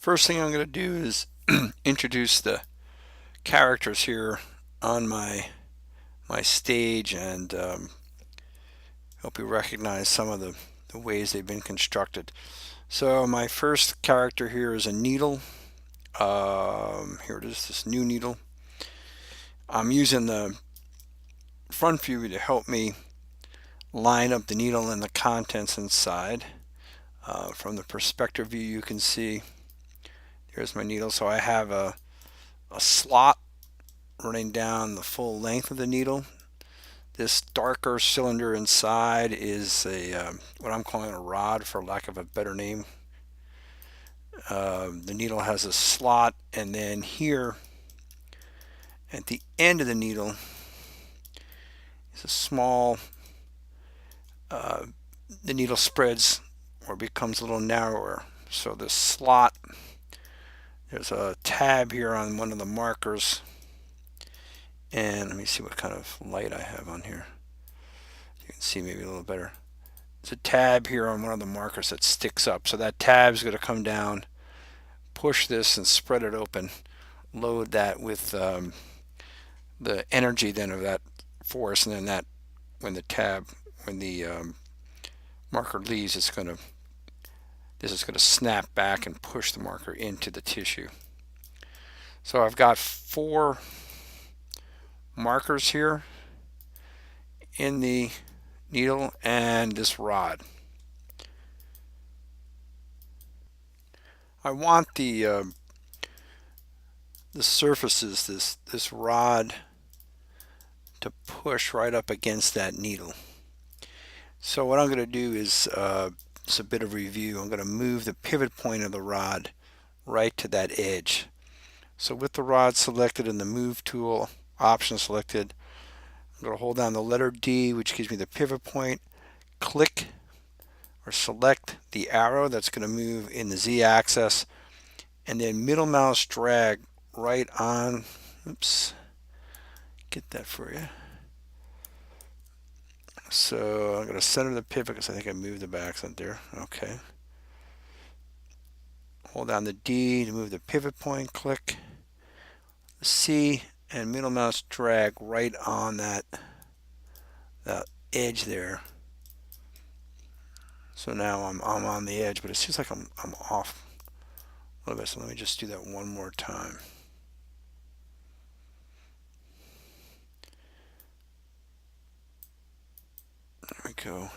First thing I'm going to do is introduce the characters here on my stage and hope you recognize some of the ways they've been constructed. So my first character here is a needle. Here it is, this new needle. I'm using the front view to help me line up the needle and the contents inside. From the perspective view, you can see here's my needle. So I have a slot running down the full length of the needle. This darker cylinder inside is a what I'm calling a rod, for lack of a better name. The needle has a slot, and then here at the end of the needle is a small. The needle spreads or becomes a little narrower. So this slot, there's a tab here on one of the markers. And let me see what kind of light I have on here. You can see maybe a little better. There's a tab here on one of the markers that sticks up. So that tab is going to come down, push this and spread it open, load that with the energy then of that force, and then that when the marker leaves, this is going to snap back and push the marker into the tissue. So I've got 4 markers here in the needle and this rod. I want the surfaces, this rod, to push right up against that needle. So what I'm going to do is it's a bit of review. I'm going to move the pivot point of the rod right to that edge. So with the rod selected and the move tool option selected, I'm going to hold down the letter D, which gives me the pivot point, click or select the arrow that's going to move in the Z axis, and then middle mouse drag right on, oops, get that for you. So I'm going to center the pivot because I think I moved the accent there. Okay. Hold down the D to move the pivot point, click the C, and middle mouse drag right on that edge there. So now I'm on the edge, but it seems like I'm off a little bit. So let me just do that one more time. There we go.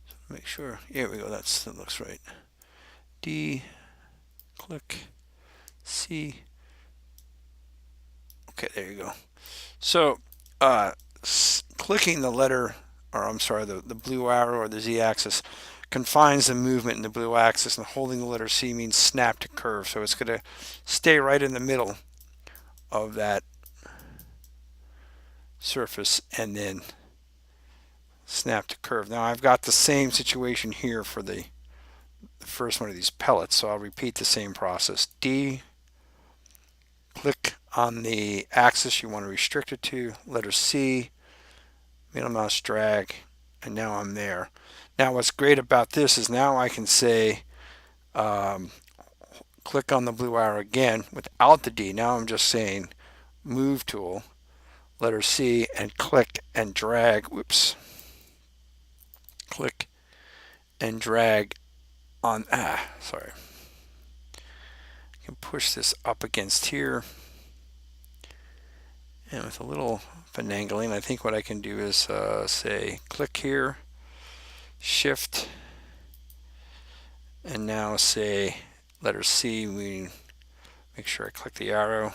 So make sure. Here we go. That looks right. D, click, C. Okay, there you go. So clicking the letter, or I'm sorry, the blue arrow or the Z-axis confines the movement in the blue axis, and holding the letter C means snap to curve. So it's going to stay right in the middle of that surface and then snap to curve. Now I've got the same situation here for the first one of these pellets, so I'll repeat the same process. D, click on the axis you want to restrict it to, letter C, middle mouse drag, and now I'm there. Now what's great about this is now I can say click on the blue arrow again without the D. Now I'm just saying move tool, letter C, and click and drag, whoops, click and drag on, sorry. I can push this up against here. And with a little finagling, I think what I can do is say click here, shift, and now say letter C. We make sure I click the arrow.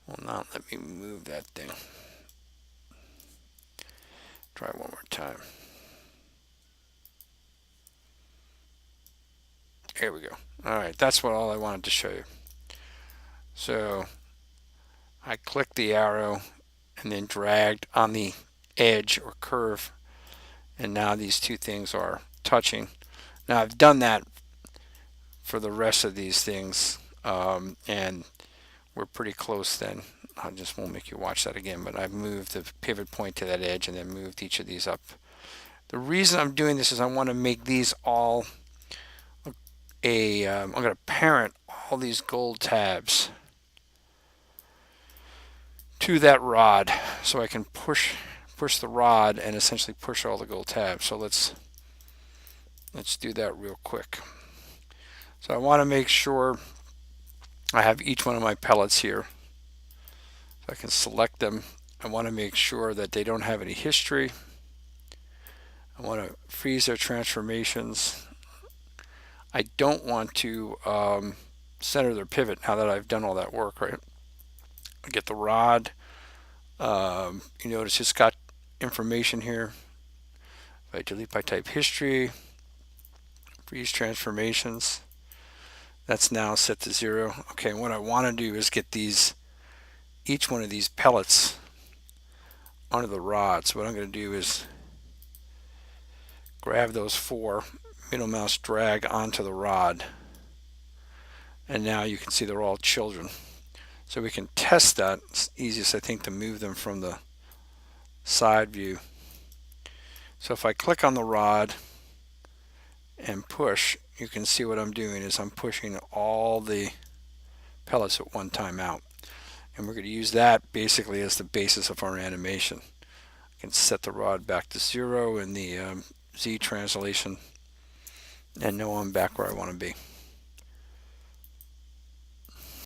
Will not let me move that thing. Try one more time. Here we go. Alright, that's all I wanted to show you. So I clicked the arrow and then dragged on the edge or curve, and now these two things are touching. Now I've done that for the rest of these things, and we're pretty close then. I just won't make you watch that again, but I've moved the pivot point to that edge and then moved each of these up The reason I'm doing this is I want to make these all I'm going to parent all these gold tabs to that rod, so I can push the rod and essentially push all the gold tabs. So let's do that real quick. So I want to make sure I have each one of my pellets here. So I can select them. I want to make sure that they don't have any history. I want to freeze their transformations. I don't want to center their pivot now that I've done all that work, right? I get the rod. You notice it's got information here. If I delete by type history, freeze transformations, that's now set to 0. Okay, what I want to do is get each one of these pellets onto the rod. So what I'm going to do is grab those 4, middle mouse drag onto the rod, and now you can see they're all children. So we can test that. It's easiest, I think, to move them from the side view. So if I click on the rod and push, you can see what I'm doing is I'm pushing all the pellets at one time out. And we're going to use that basically as the basis of our animation. I can set the rod back to 0 in the Z translation and know I'm back where I want to be.